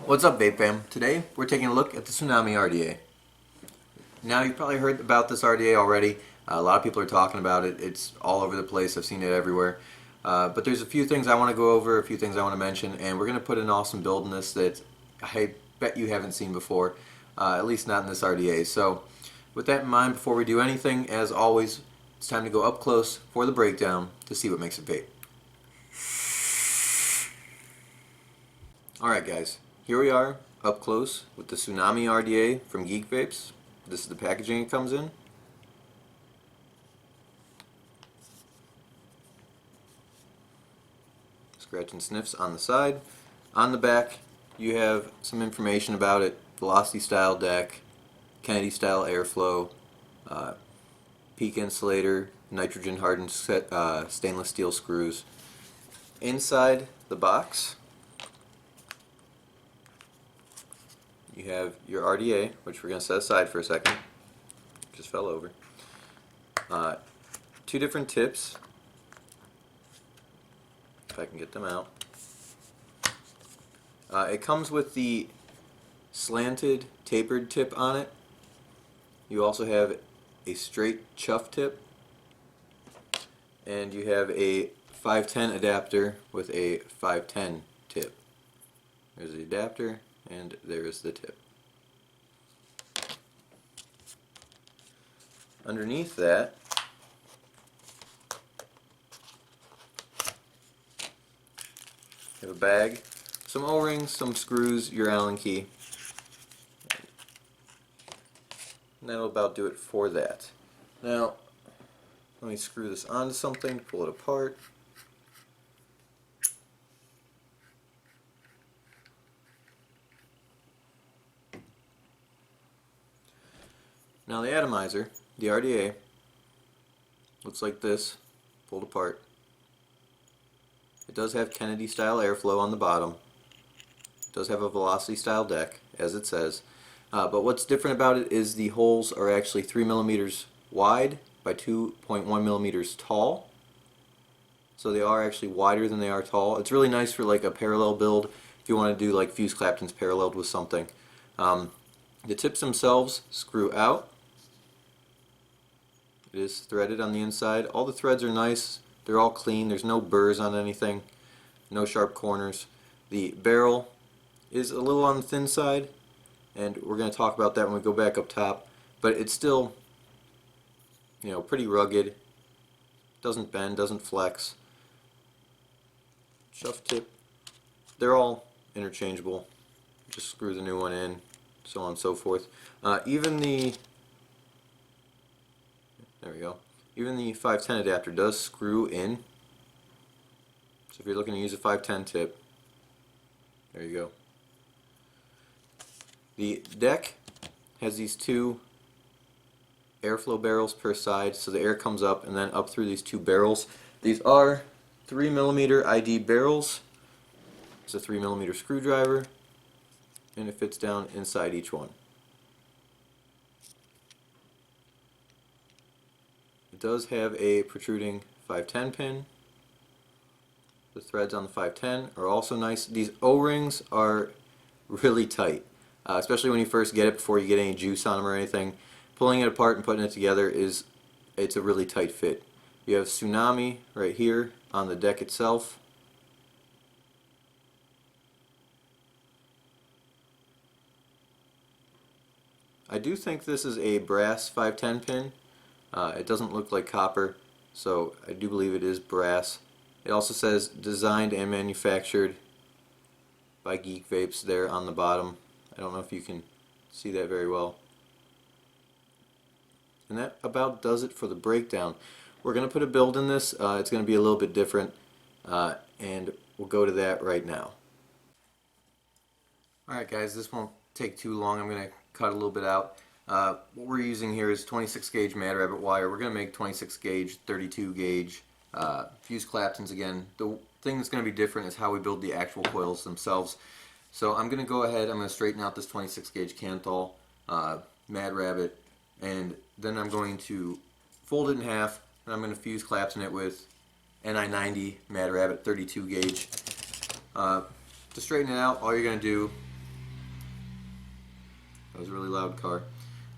What's up, Vape Fam? Today we're taking a look at the Tsunami RDA. Now you've probably heard about this RDA already. A lot of people are talking about it. It's all over the place. I've seen it everywhere. But there's a few things I want to go over, a few things I want to mention, and we're going to put an awesome build in this that I bet you haven't seen before, at least not in this RDA. So with that in mind, before we do anything, as always, it's time to go up close for the breakdown to see what makes it vape. Alright guys, here we are up close with the Tsunami RDA from Geekvapes. This is the packaging it comes in. Scratch and sniffs on the side. On the back you have some information about it: velocity style deck, Kennedy style airflow, peak insulator, nitrogen hardened stainless steel screws. Inside the box you have your RDA, which we're going to set aside for a second. Just fell over. Two different tips, if I can get them out. It comes with the slanted tapered tip on it. You also have a straight chuff tip, and you have a 510 adapter with a 510 tip. There's the adapter, and there is the tip. Underneath that, you have a bag, some O-rings, some screws, your Allen key, and that'll about do it for that. Now, let me screw this onto something, pull it apart. Now the atomizer, the RDA, looks like this, pulled apart. It does have Kennedy style airflow on the bottom. It does have a velocity style deck, as it says. But what's different about it is the holes are actually 3 millimeters wide by 2.1 millimeters tall. So they are actually wider than they are tall. It's really nice for like a parallel build if you want to do like fuse claptons paralleled with something. The tips themselves screw out. It is threaded on the inside. All the threads are nice. They're all clean. There's no burrs on anything. No sharp corners. The barrel is a little on the thin side, and we're going to talk about that when we go back up top. But it's still, you know, pretty rugged. Doesn't bend, doesn't flex. Chuff tip. They're all interchangeable. Just screw the new one in, so on and so forth. There we go. Even the 510 adapter does screw in. So if you're looking to use a 510 tip, there you go. The deck has these two airflow barrels per side, so the air comes up and then up through these two barrels. These are 3 millimeter ID barrels. It's a 3 millimeter screwdriver, and it fits down inside each one. It does have a protruding 510 pin. The threads on the 510 are also nice. These O-rings are really tight, especially when you first get it before you get any juice on them or anything. Pulling it apart and putting it together it's a really tight fit. You have Tsunami right here on the deck itself. I do think this is a brass 510 pin. It doesn't look like copper, so I do believe it is brass. It also says designed and manufactured by Geekvapes there on the bottom. I don't know if you can see that very well. And that about does it for the breakdown. We're going to put a build in this. It's going to be a little bit different, and we'll go to that right now. Alright guys, this won't take too long. I'm going to cut a little bit out. What we're using here is 26 gauge Mad Rabbit wire. We're going to make 26 gauge, 32 gauge fuse claptons again. The thing that's going to be different is how we build the actual coils themselves. So I'm going to go ahead, I'm going to straighten out this 26 gauge Kanthal Mad Rabbit, and then I'm going to fold it in half, and I'm going to fuse clapton it with NI90 Mad Rabbit 32 gauge. To straighten it out, all you're going to do That was a really loud car.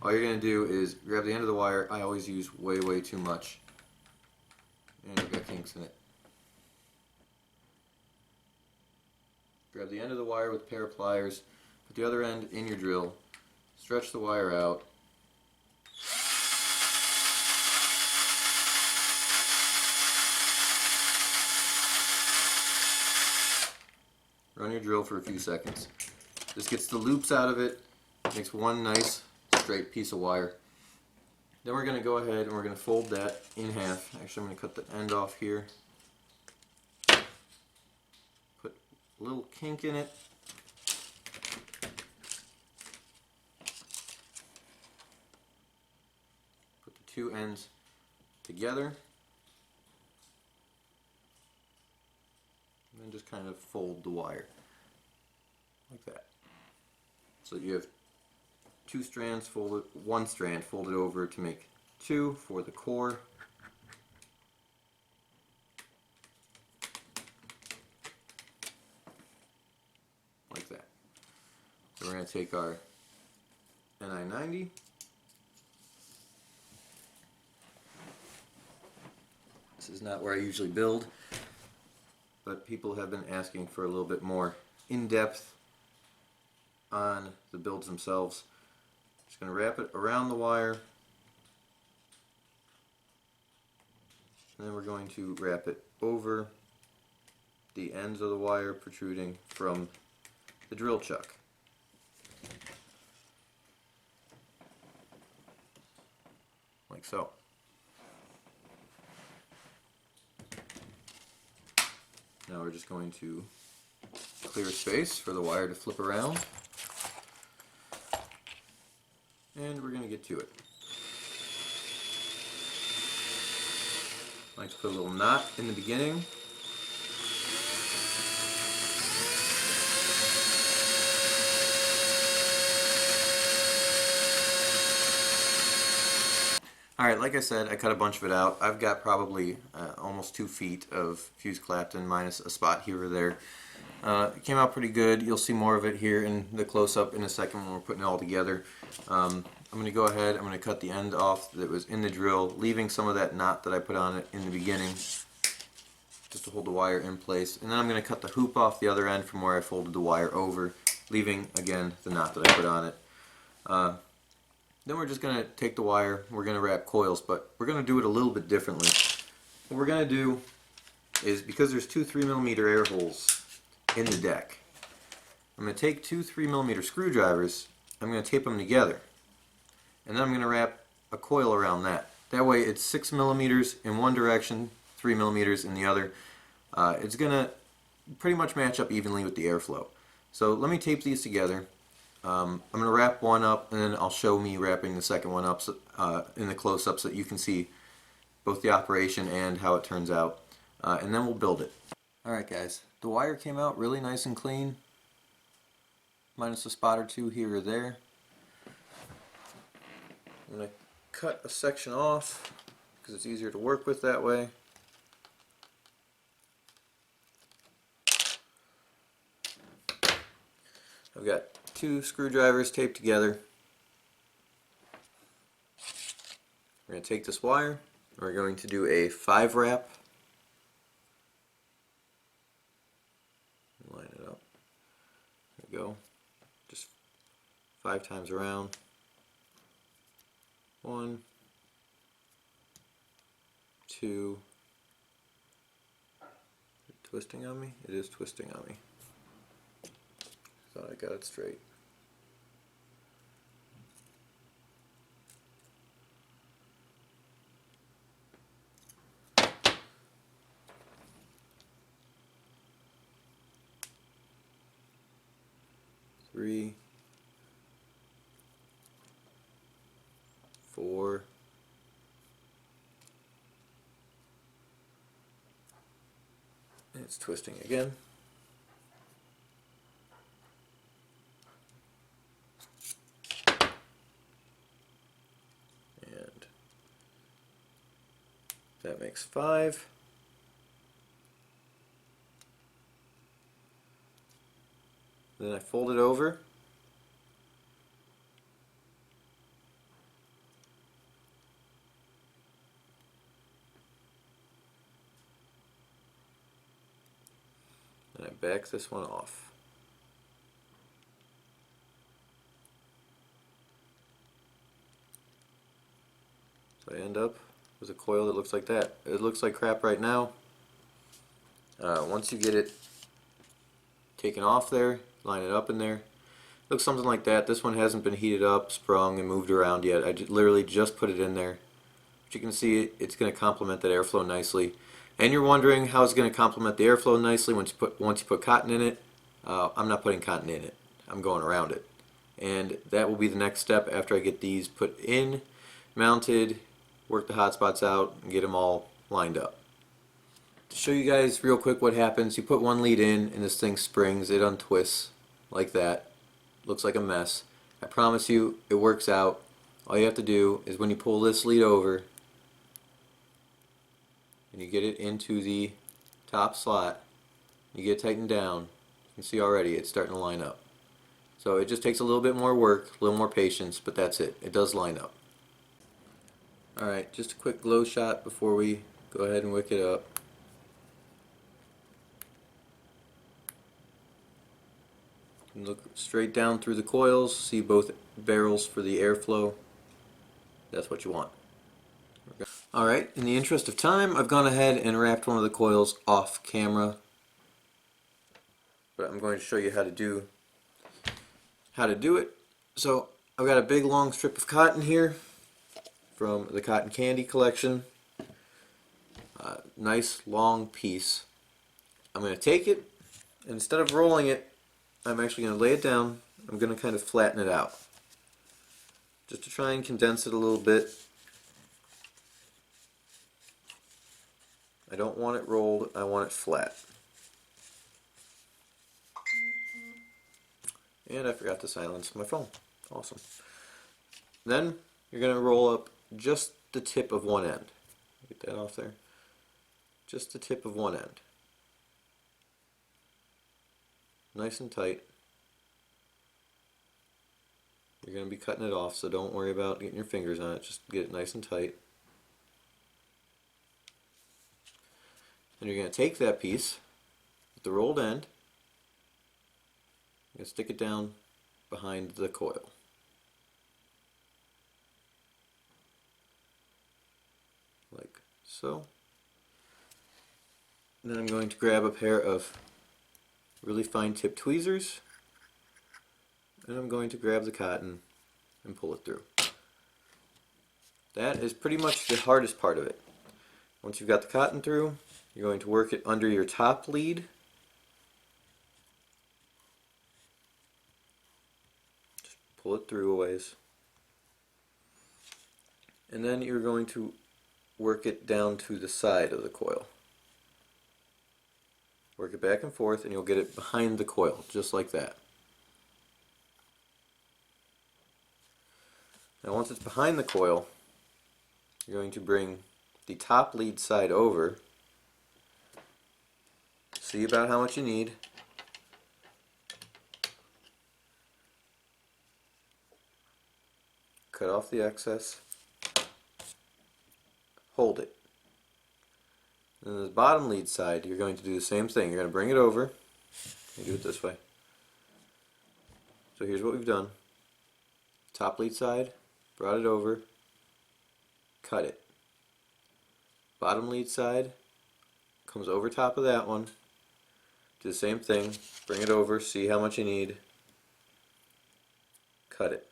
All you're going to do is grab the end of the wire. I always use way too much. And I've got kinks in it. Grab the end of the wire with a pair of pliers. Put the other end in your drill. Stretch the wire out. Run your drill for a few seconds. This gets the loops out of it. Makes one nice straight piece of wire. Then we're going to go ahead and we're going to fold that in half. Actually, I'm going to cut the end off here. Put a little kink in it. Put the two ends together. And then just kind of fold the wire like that. So you have two strands folded, one strand folded over to make two for the core. Like that. So we're going to take our NI90. This is not where I usually build, but people have been asking for a little bit more in-depth on the builds themselves. Just going to wrap it around the wire, and then we're going to wrap it over the ends of the wire protruding from the drill chuck. Like so. Now we're just going to clear space for the wire to flip around. And we're going to get to it. I like to put a little knot in the beginning. Alright, like I said, I cut a bunch of it out. I've got probably almost 2 feet of fused clapton minus a spot here or there. It came out pretty good. You'll see more of it here in the close-up in a second when we're putting it all together. I'm going to go ahead, I'm going to cut the end off that was in the drill, leaving some of that knot that I put on it in the beginning, just to hold the wire in place. And then I'm going to cut the hoop off the other end from where I folded the wire over, leaving, again, the knot that I put on it. Then we're just going to take the wire, we're going to wrap coils, but we're going to do it a little bit differently. What we're going to do is, because there's two 3mm air holes in the deck, I'm going to take two 3mm screwdrivers, I'm going to tape them together, and then I'm going to wrap a coil around that. That way it's 6mm in one direction, 3mm in the other. It's going to pretty much match up evenly with the airflow. So let me tape these together. I'm going to wrap one up, and then I'll show me wrapping the second one up in the close-up so that you can see both the operation and how it turns out. And then we'll build it. Alright guys, the wire came out really nice and clean, minus a spot or two here or there. I'm going to cut a section off because it's easier to work with that way. I've got two screwdrivers taped together. We're going to take this wire, we're going to do a 5 wrap. Line it up. There we go. Just 5 times around. 1, 2. Is it twisting on me? It is twisting on me. Thought I got it straight. Three, 4, and it's twisting again. And that makes 5. Then I fold it over, back this one off. So I end up with a coil that looks like that. It looks like crap right now. Once you get it taken off there, line it up in there, looks something like that. This one hasn't been heated up, sprung, and moved around yet. I literally just put it in there. But you can see it's going to complement that airflow nicely. And you're wondering how it's going to complement the airflow nicely once you put cotton in it. I'm not putting cotton in it. I'm going around it. And that will be the next step after I get these put in, mounted, work the hot spots out, and get them all lined up. To show you guys real quick what happens, you put one lead in and this thing springs, it untwists like that. Looks like a mess. I promise you it works out. All you have to do is when you pull this lead over and you get it into the top slot, you get it tightened down, you can see already it's starting to line up. So it just takes a little bit more work, a little more patience, but that's it. It does line up. Alright, just a quick glow shot before we go ahead and wick it up. Look straight down through the coils, see both barrels for the airflow. That's what you want. Alright, in the interest of time, I've gone ahead and wrapped one of the coils off camera. But I'm going to show you how to do it. So I've got a big long strip of cotton here from the cotton candy collection. Nice long piece. I'm going to take it, and instead of rolling it, I'm actually going to lay it down. I'm going to kind of flatten it out just to try and condense it a little bit. I don't want it rolled, I want it flat. And I forgot to silence my phone. Awesome. Then you're going to roll up just the tip of one end. Get that off there. Just the tip of one end. Nice and tight. You're going to be cutting it off, so don't worry about getting your fingers on it. Just get it nice and tight. And you're going to take that piece with the rolled end, you're going to stick it down behind the coil. Like so. And then I'm going to grab a pair of really fine tip tweezers, and I'm going to grab the cotton and pull it through. That is pretty much the hardest part of it. Once you've got the cotton through, you're going to work it under your top lead. Just pull it through a ways. And then you're going to work it down to the side of the coil. Work it back and forth, and you'll get it behind the coil, just like that. Now once it's behind the coil, you're going to bring the top lead side over, see about how much you need, cut off the excess, hold it. And the bottom lead side, you're going to do the same thing. You're going to bring it over. You do it this way. So here's what we've done. Top lead side, brought it over, cut it. Bottom lead side comes over top of that one. Do the same thing. Bring it over, see how much you need, cut it.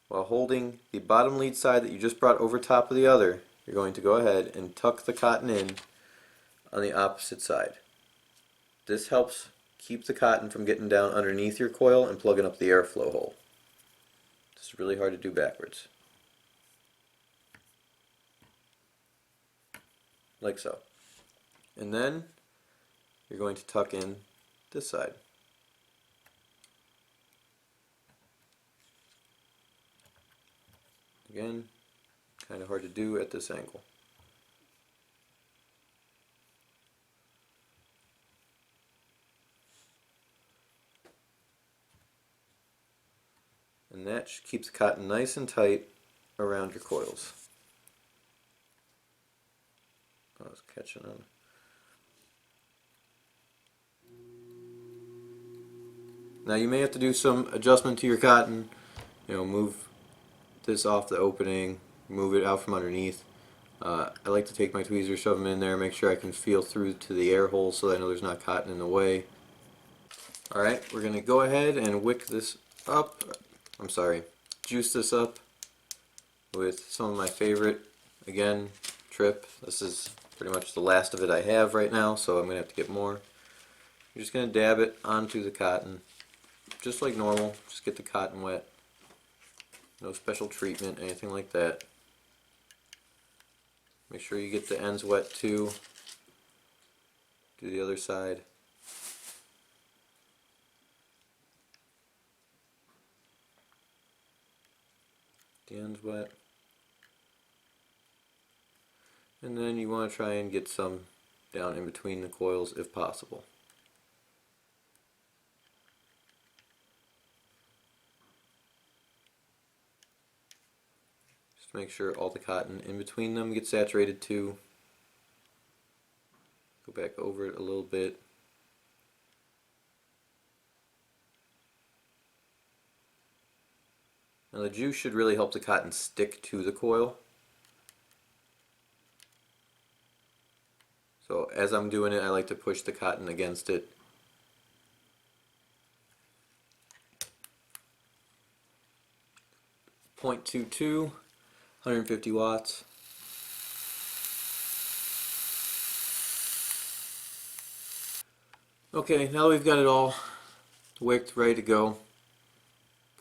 While holding the bottom lead side that you just brought over top of the other, you're going to go ahead and tuck the cotton in on the opposite side. This helps keep the cotton from getting down underneath your coil and plugging up the airflow hole. It's really hard to do backwards. Like so. And then you're going to tuck in this side. Again, kind of hard to do at this angle. And that keeps the cotton nice and tight around your coils. I was catching on. Now you may have to do some adjustment to your cotton, you know, move this off the opening, move it out from underneath. I like to take my tweezers, shove them in there, make sure I can feel through to the air holes so that I know there's not cotton in the way. Alright, we're going to go ahead and wick this up, juice this up with some of my favorite, again, Trip. This is pretty much the last of it I have right now, so I'm going to have to get more. You're just going to dab it onto the cotton, just like normal, just get the cotton wet. No special treatment, anything like that. Make sure you get the ends wet too. Do the other side. The ends wet. And then you want to try and get some down in between the coils if possible. Just make sure all the cotton in between them gets saturated too. Go back over it a little bit. Now the juice should really help the cotton stick to the coil. So as I'm doing it, I like to push the cotton against it. .22, 150 watts. Okay, now that we've got it all wicked, ready to go.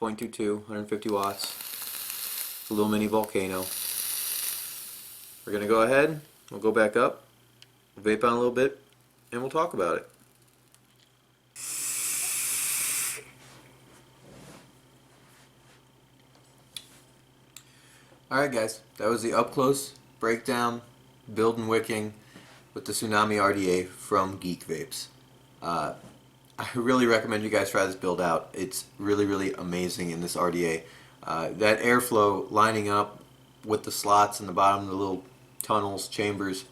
.22, 150 watts. A little mini volcano. We're going to go ahead, we'll go back up. We'll vape on a little bit, and we'll talk about it. Alright guys, that was the up close breakdown, build and wicking with the Tsunami RDA from Geekvapes. I really recommend you guys try this build out. It's really amazing in this RDA. That airflow lining up with the slots in the bottom, the little tunnels, chambers,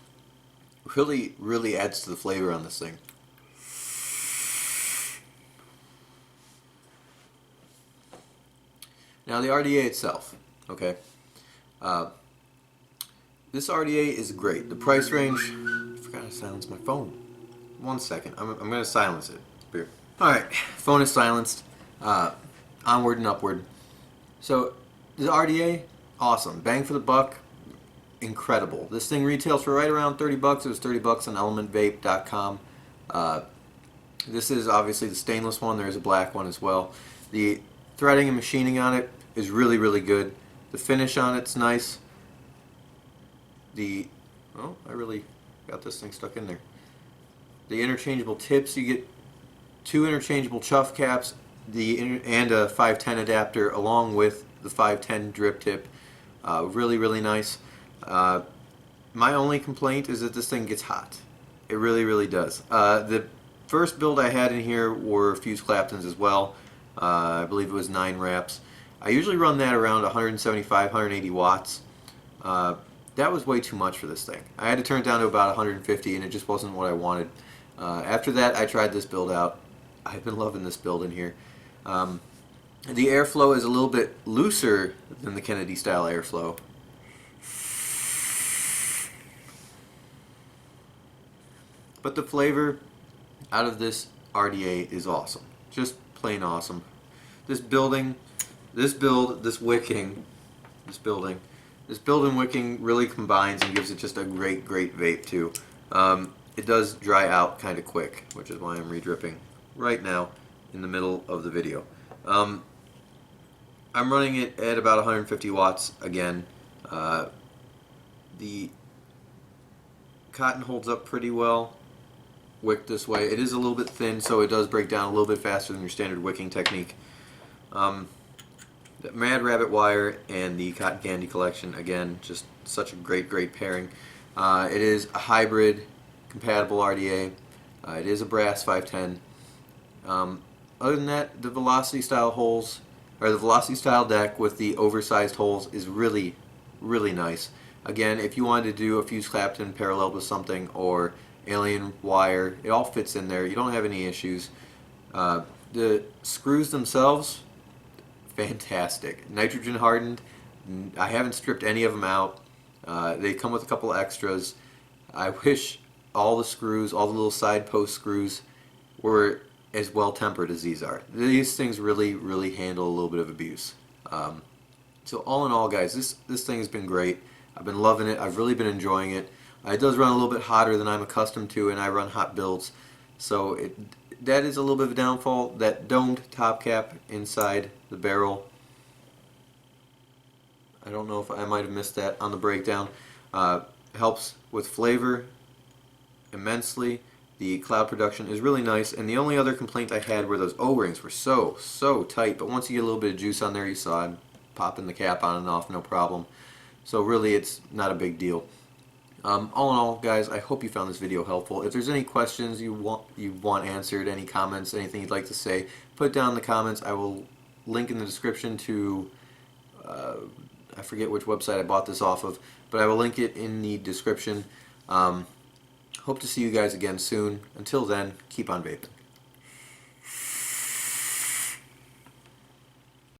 really adds to the flavor on this thing. Now the RDA itself, okay. This RDA is great. The price range, I forgot to silence my phone. 1 second, I'm going to silence it. Here. Alright, phone is silenced. Onward and upward. So the RDA, awesome. Bang for the buck. Incredible. This thing retails for right around 30 bucks. It was 30 bucks on elementvape.com. This is obviously the stainless one. There is a black one as well. The threading and machining on it is really good. The finish on it's nice. Oh, I really got this thing stuck in there. The interchangeable tips, you get 2 interchangeable chuff caps and a 510 adapter along with the 510 drip tip. Really nice. My only complaint is that this thing gets hot. It really does. The first build I had in here were fused claptons as well. I believe it was 9 wraps. I usually run that around 175, 180 watts. That was way too much for this thing. I had to turn it down to about 150 and it just wasn't what I wanted. After that I tried this build out. I've been loving this build in here. The airflow is a little bit looser than the Kennedy style airflow. But the flavor out of this RDA is awesome. Just plain awesome. This build and wicking really combines and gives it just a great vape too. It does dry out kind of quick, which is why I'm re-dripping right now in the middle of the video. I'm running it at about 150 watts again. The cotton holds up pretty well wicked this way. It is a little bit thin, so it does break down a little bit faster than your standard wicking technique. The Mad Rabbit wire and the Cotton Candy collection, again, just such a great pairing. It is a hybrid compatible RDA. It is a brass 510. Other than that, the velocity style holes, or the velocity style deck with the oversized holes is really nice. Again, if you wanted to do a fused clapton paralleled with something or alien wire, it all fits in there. You don't have any issues. The screws themselves, fantastic. Nitrogen hardened. I haven't stripped any of them out. They come with a couple extras. I wish all the screws, all the little side post screws, were as well tempered as these are. These things really, really handle a little bit of abuse. So all in all, guys, this thing has been great. I've been loving it. I've really been enjoying it. It does run a little bit hotter than I'm accustomed to, and I run hot builds, so that is a little bit of a downfall. That domed top cap inside the barrel, I don't know if I might have missed that on the breakdown, helps with flavor immensely. The cloud production is really nice, and the only other complaint I had were those O-rings were so tight, but once you get a little bit of juice on there, you saw I'm popping the cap on and off, no problem. So really, it's not a big deal. All in all, guys, I hope you found this video helpful. If there's any questions you want answered, any comments, anything you'd like to say, put it down in the comments. I will link in the description to, I forget which website I bought this off of, but I will link it in the description. Hope to see you guys again soon. Until then, keep on vaping.